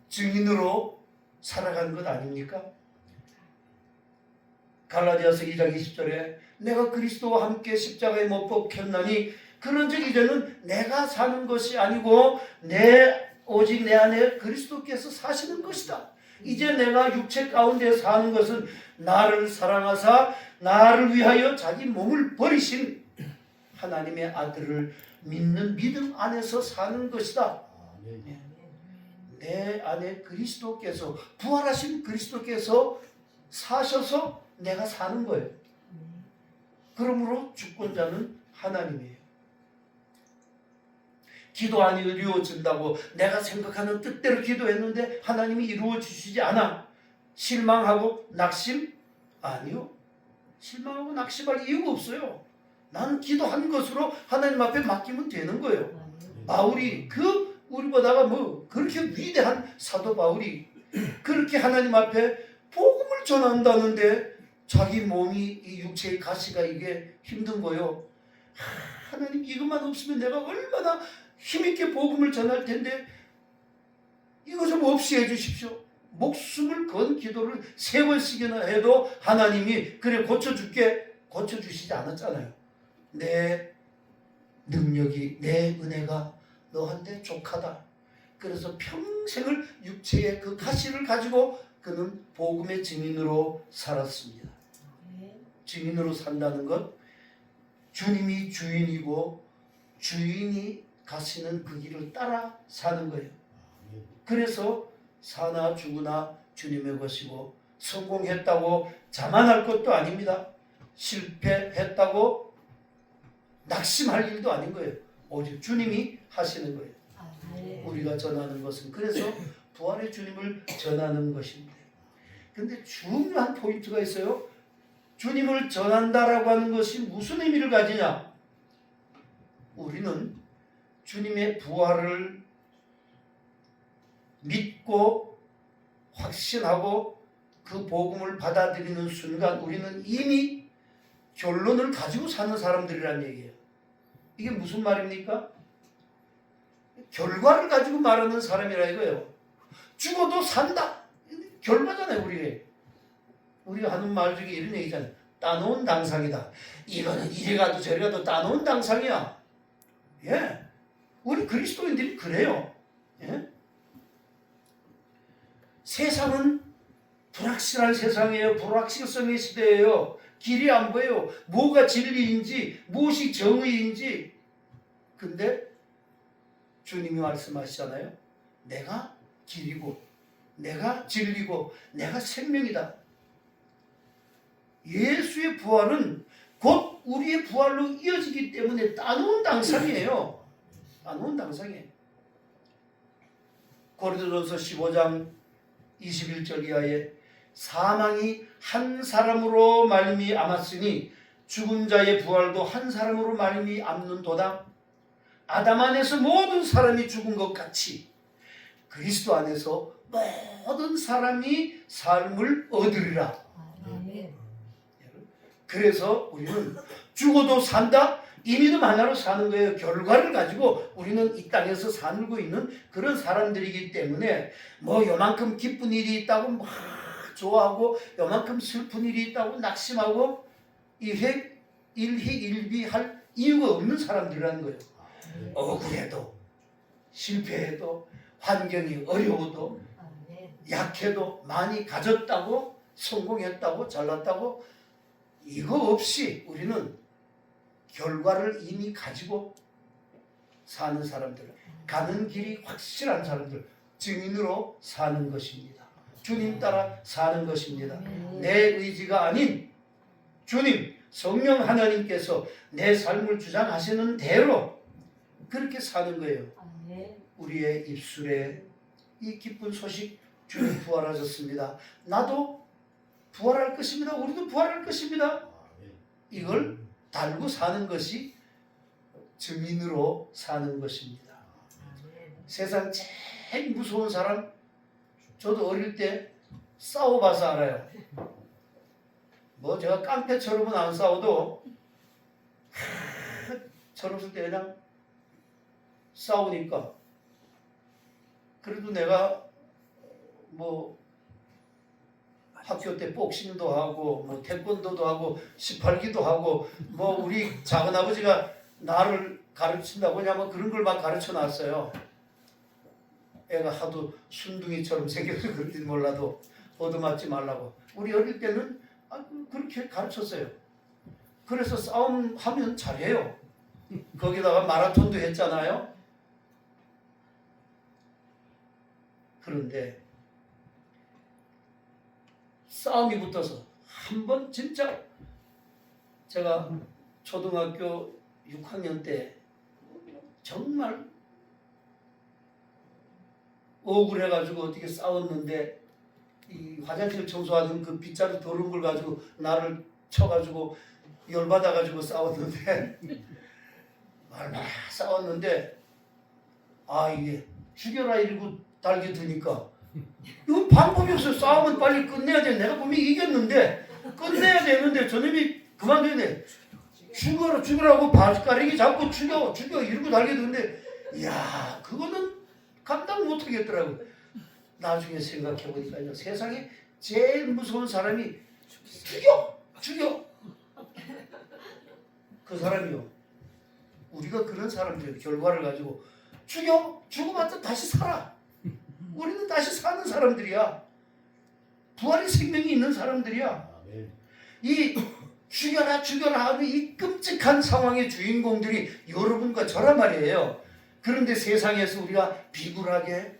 증인으로 살아가는 것 아닙니까? 갈라디아서 2장 20절에 내가 그리스도와 함께 십자가에 못 박혔나니 그런즉 이제는 내가 사는 것이 아니고 오직 내 안에 그리스도께서 사시는 것이다. 이제 내가 육체 가운데 사는 것은 나를 사랑하사 나를 위하여 자기 몸을 버리신 하나님의 아들을 믿는 믿음 안에서 사는 것이다. 내 안에 그리스도께서, 부활하신 그리스도께서 사셔서 내가 사는 거예요. 그러므로 주권자는 하나님이에요. 기도 안 이루어진다고 내가 생각하는 뜻대로 기도했는데 하나님이 이루어 주시지 않아 실망하고 낙심? 아니요. 실망하고 낙심할 이유가 없어요. 나는 기도한 것으로 하나님 앞에 맡기면 되는 거예요. 바울이 우리보다가 그렇게 위대한 사도 바울이 그렇게 하나님 앞에 복음을 전한다는데 자기 몸이, 이 육체의 가시가 이게 힘든 거요. 하나님, 이것만 없으면 내가 얼마나 힘있게 복음을 전할 텐데 이거 좀 없이 해주십시오. 목숨을 건 기도를 3번씩이나 해도 하나님이 그래 고쳐줄게, 고쳐주시지 않았잖아요. 내 능력이, 내 은혜가 너한테 족하다. 그래서 평생을 육체의 그 가시를 가지고 그는 복음의 증인으로 살았습니다. 증인으로 산다는 것, 주님이 주인이고 주인이 가시는 그 길을 따라 사는 거예요. 그래서 사나 죽으나 주님의 것이고, 성공했다고 자만할 것도 아닙니다. 실패했다고 낙심할 일도 아닌 거예요. 오직 주님이 하시는 거예요. 우리가 전하는 것은 그래서 부활의 주님을 전하는 것입니다. 근데 중요한 포인트가 있어요. 주님을 전한다라고 하는 것이 무슨 의미를 가지냐? 우리는 주님의 부활을 믿고 확신하고 그 복음을 받아들이는 순간 우리는 이미 결론을 가지고 사는 사람들이란 얘기예요. 이게 무슨 말입니까? 결과를 가지고 말하는 사람이라 이거예요. 죽어도 산다. 결과잖아요. 우리가 하는 말 중에 이런 얘기잖아요. 따놓은 당상이다. 이거는 이리 가도 저리 가도 따놓은 당상이야. 예, 우리 그리스도인들이 그래요. 예? 세상은 불확실한 세상이에요. 불확실성의 시대예요. 길이 안 보여요. 뭐가 진리인지, 무엇이 정의인지. 근데 주님이 말씀하시잖아요. 내가 길이고, 내가 진리고, 내가 생명이다. 예수의 부활은 곧 우리의 부활로 이어지기 때문에 따놓은 당상이에요. 따놓은 당상이에요. 고린도전서 15장 21절 이하에 사망이 한 사람으로 말미암았으니 죽은 자의 부활도 한 사람으로 말미암는도다. 아담 안에서 모든 사람이 죽은 것 같이 그리스도 안에서 모든 사람이 삶을 얻으리라. 그래서 우리는 죽어도 산다? 이 믿음 하나로 사는 거예요. 결과를 가지고 우리는 이 땅에서 살고 있는 그런 사람들이기 때문에 요만큼 기쁜 일이 있다고 막 좋아하고 요만큼 슬픈 일이 있다고 낙심하고 일희일비할 이유가 없는 사람들이라는 거예요. 억울해도 실패해도 환경이 어려워도 약해도 많이 가졌다고 성공했다고 잘났다고 이거 없이 우리는 결과를 이미 가지고 사는 사람들, 가는 길이 확실한 사람들, 증인으로 사는 것입니다. 주님 따라 사는 것입니다. 내 의지가 아닌 주님, 성령 하나님께서 내 삶을 주장하시는 대로 그렇게 사는 거예요. 우리의 입술에 이 기쁜 소식, 주님 부활하셨습니다. 나도 부활할 것입니다. 우리도 부활할 것입니다. 이걸 달고 사는 것이 증인으로 사는 것입니다. 세상 제일 무서운 사람, 저도 어릴 때 싸워봐서 알아요. 뭐 제가 깡패처럼은 안 싸워도 젊었을 때 그냥 싸우니까 그래도 내가 뭐 학교 때 복싱도 하고 뭐 태권도도 하고 18기도 하고 뭐 우리 작은아버지가 나를 가르친다고 그냥 그런 걸 막 가르쳐 놨어요. 애가 하도 순둥이처럼 생겨서 그런지 몰라도 얻어맞지 말라고. 우리 어릴 때는 그렇게 가르쳤어요. 그래서 싸움하면 잘해요. 거기다가 마라톤도 했잖아요. 그런데 싸움이 붙어서 한 번 진짜 제가 초등학교 6학년 때 정말 억울해가지고 어떻게 싸웠는데 이 화장실 청소하는 그 빗자루 더러운 걸 가지고 나를 쳐가지고 열받아가지고 싸웠는데 얼마나 싸웠는데 이게 죽여라 이러고 달게 드니까 이건 방법이 없어요. 싸움은 빨리 끝내야 돼. 내가 분명히 이겼는데 끝내야 되는데 저놈이 그만둬야 돼. 죽으라고 발가락이 잡고 죽여 이러고 달게 되는데 이야 그거는 감당 못하겠더라고. 나중에 생각해보니까요. 세상에 제일 무서운 사람이 죽여 그 사람이요. 우리가 그런 사람들 결과를 가지고 죽어봤자 다시 살아. 우리는 다시 사는 사람들이야. 부활의 생명이 있는 사람들이야. 이 죽여라 하는 이 끔찍한 상황의 주인공들이 여러분과 저란 말이에요. 그런데 세상에서 우리가 비굴하게,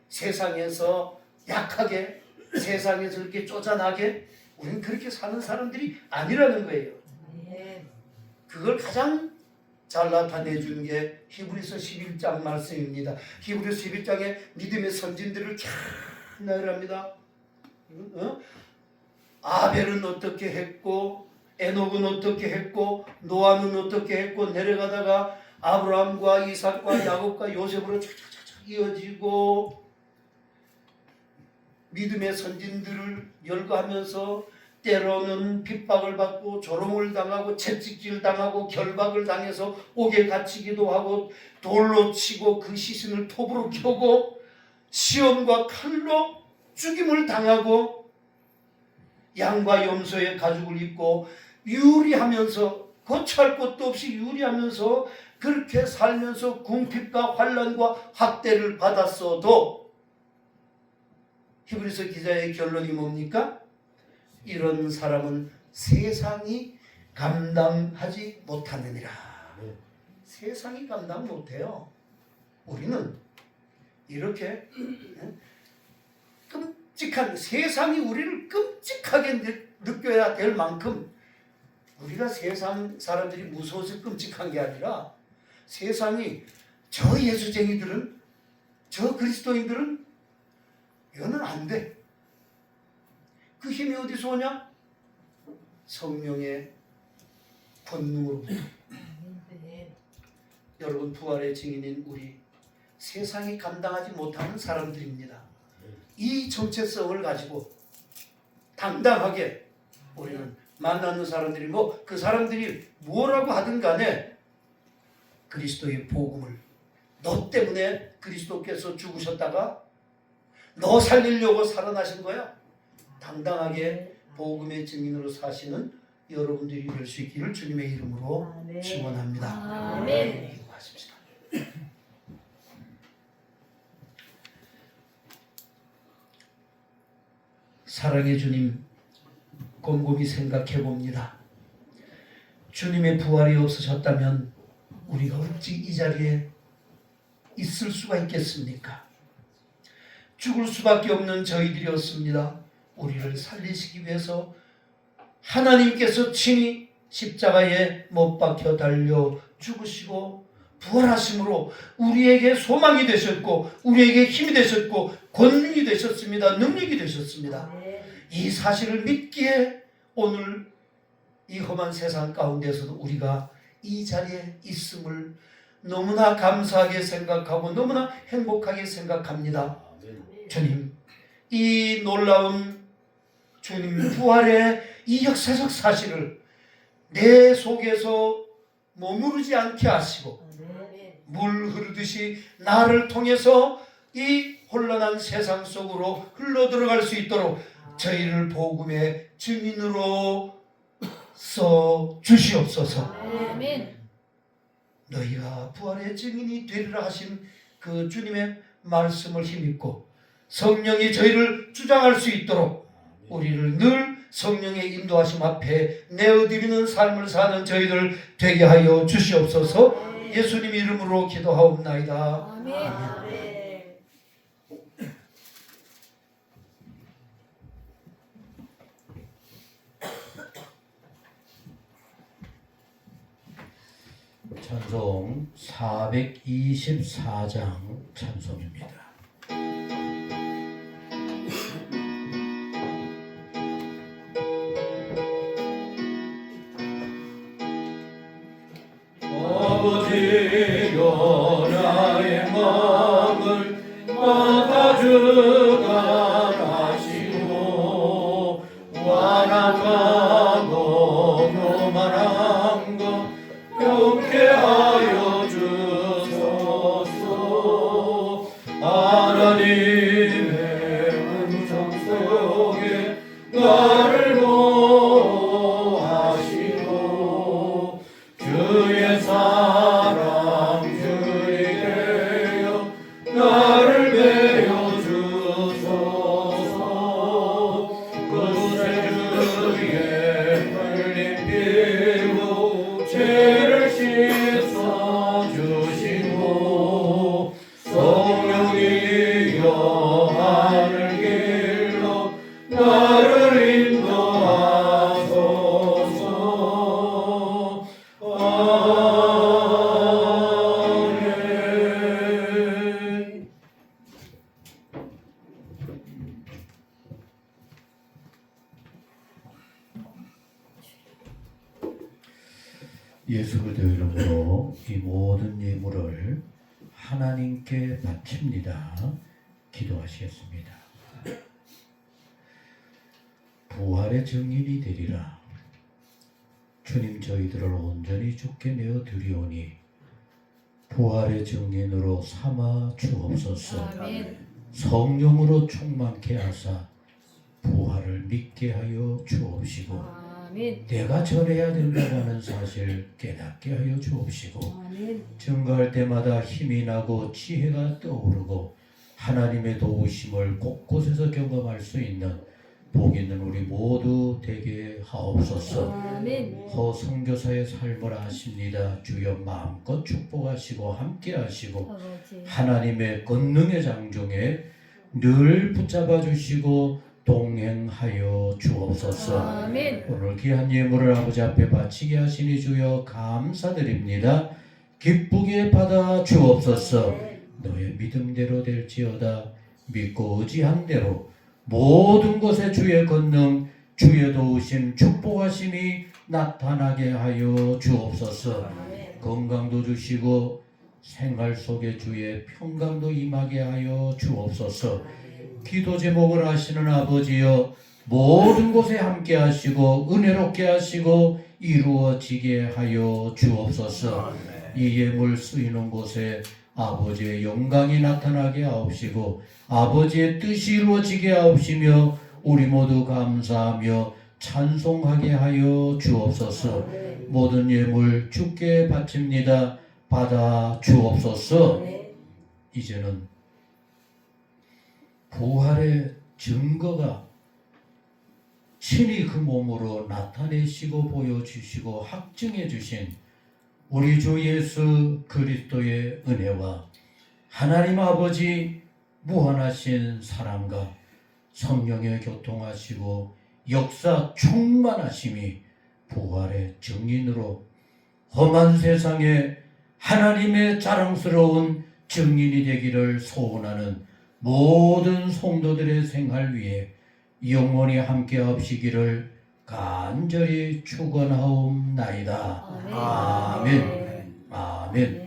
세상에서 약하게, 세상에서 이렇게 쪼잔하게 우리는 그렇게 사는 사람들이 아니라는 거예요. 그걸 가장 잘 나타내주는 게 히브리서 11장 말씀입니다. 히브리서 11장에 믿음의 선진들을 쫙 나열합니다. 아벨은 어떻게 했고 에녹은 어떻게 했고 노아는 어떻게 했고 내려가다가 아브라함과 이삭과 야곱과 요셉으로 쫙쫙쫙 이어지고 믿음의 선진들을 열거하면서 때로는 핍박을 받고 조롱을 당하고 채찍질 당하고 결박을 당해서 옥에 갇히기도 하고 돌로 치고 그 시신을 톱으로 켜고 시험과 칼로 죽임을 당하고 양과 염소의 가죽을 입고 유리하면서 거처할 것도 없이 유리하면서 그렇게 살면서 궁핍과 환난과 학대를 받았어도 히브리서 기자의 결론이 뭡니까? 이런 사람은 세상이 감당하지 못하느니라. 세상이 감당 못해요. 우리는 이렇게 끔찍한 세상이 우리를 끔찍하게 느껴야 될 만큼 우리가 세상 사람들이 무서워서 끔찍한 게 아니라 세상이 저 예수쟁이들은 저 그리스도인들은 이거는 안 돼. 그 힘이 어디서 오냐? 성령의 권능으로부터. 여러분 부활의 증인인 우리 세상이 감당하지 못하는 사람들입니다. 이 정체성을 가지고 당당하게 우리는 만나는 사람들이 그 사람들이 뭐라고 하든 간에 그리스도의 복음을 너 때문에 그리스도께서 죽으셨다가 너 살리려고 살아나신 거야. 당당하게 복음의 증인으로 사시는 여러분들이 될 수 있기를 주님의 이름으로 아멘. 축원합니다. 아멘. 기도하십시다. 사랑의 주님, 곰곰이 생각해 봅니다. 주님의 부활이 없으셨다면 우리가 어찌 이 자리에 있을 수가 있겠습니까? 죽을 수밖에 없는 저희들이었습니다. 우리를 살리시기 위해서 하나님께서 친히 십자가에 못 박혀 달려 죽으시고 부활하심으로 우리에게 소망이 되셨고 우리에게 힘이 되셨고 권능이 되셨습니다. 능력이 되셨습니다. 이 사실을 믿기에 오늘 이 험한 세상 가운데서도 우리가 이 자리에 있음을 너무나 감사하게 생각하고 너무나 행복하게 생각합니다. 주님, 이 놀라운 주님 부활의 이 역사적 사실을 내 속에서 머무르지 않게 하시고 물 흐르듯이 나를 통해서 이 혼란한 세상 속으로 흘러들어갈 수 있도록 저희를 복음의 증인으로 써 주시옵소서. 너희가 부활의 증인이 되리라 하신 그 주님의 말씀을 힘입고 성령이 저희를 주장할 수 있도록 우리를 늘 성령의 인도하심 앞에 내어드리는 삶을 사는 저희들 되게 하여 주시옵소서. 예수님 이름으로 기도하옵나이다. 아멘. 찬송 424장 찬송입니다. 아버지여 나의 마음을 맡아주가라시고 완악하고 교만한 것 경계하여 주소서. 하나님의 음성 속에 나를 보호하시고 주의 사랑 주의되어 나를 메어 주소서. 구세주의 흘린 피로 죄를 씻어 주시고 성령이여 하늘 길로 나를 인도하소서. 아멘. 예수 그리스도 이름으로 이 모든 예물을 하나님께 바칩니다. 기도하시겠습니다. 부활의 증인이 되리라. 주님, 저희들을 온전히 주께 내어 드리오니 부활의 증인으로 삼아 주옵소서. 아멘. 성령으로 충만케 하사 부활을 믿게 하여 주옵시고 아멘. 내가 전해야 된다는 사실 깨닫게 하여 주옵시고 아멘. 증거할 때마다 힘이 나고 지혜가 떠오르고 하나님의 도우심을 곳곳에서 경험할 수 있는 복 있는 우리 모두 되게 하옵소서. 아멘. 허 선교사의 삶을 아십니다. 주여 마음껏 축복하시고 함께하시고 아버지. 하나님의 권능의 장중에 늘 붙잡아 주시고 동행하여 주옵소서. 아멘. 오늘 귀한 예물을 아버지 앞에 바치게 하시니 주여 감사드립니다. 기쁘게 받아 주옵소서. 너의 믿음대로 될지어다. 믿고 의지한 대로 모든 것에 주의 권능, 주의 도우심, 축복하심이 나타나게 하여 주옵소서. 건강도 주시고 생활 속에 주의 평강도 임하게 하여 주옵소서. 기도 제목을 하시는 아버지여, 모든 곳에 함께 하시고 은혜롭게 하시고 이루어지게 하여 주옵소서. 이 예물 쓰이는 곳에 아버지의 영광이 나타나게 하옵시고 아버지의 뜻이 이루어지게 하옵시며 우리 모두 감사하며 찬송하게 하여 주옵소서. 모든 예물 주께 바칩니다. 받아 주옵소서. 이제는 부활의 증거가 친히 그 몸으로 나타내시고 보여주시고 확증해 주신 우리 주 예수 그리스도의 은혜와 하나님 아버지 무한하신 사랑과 성령의 교통하시고 역사 충만하심이 부활의 증인으로 험한 세상에 하나님의 자랑스러운 증인이 되기를 소원하는 모든 성도들의 생활 위에 영원히 함께 하시기를 간절히 축원하옵나이다. 아멘. 아멘.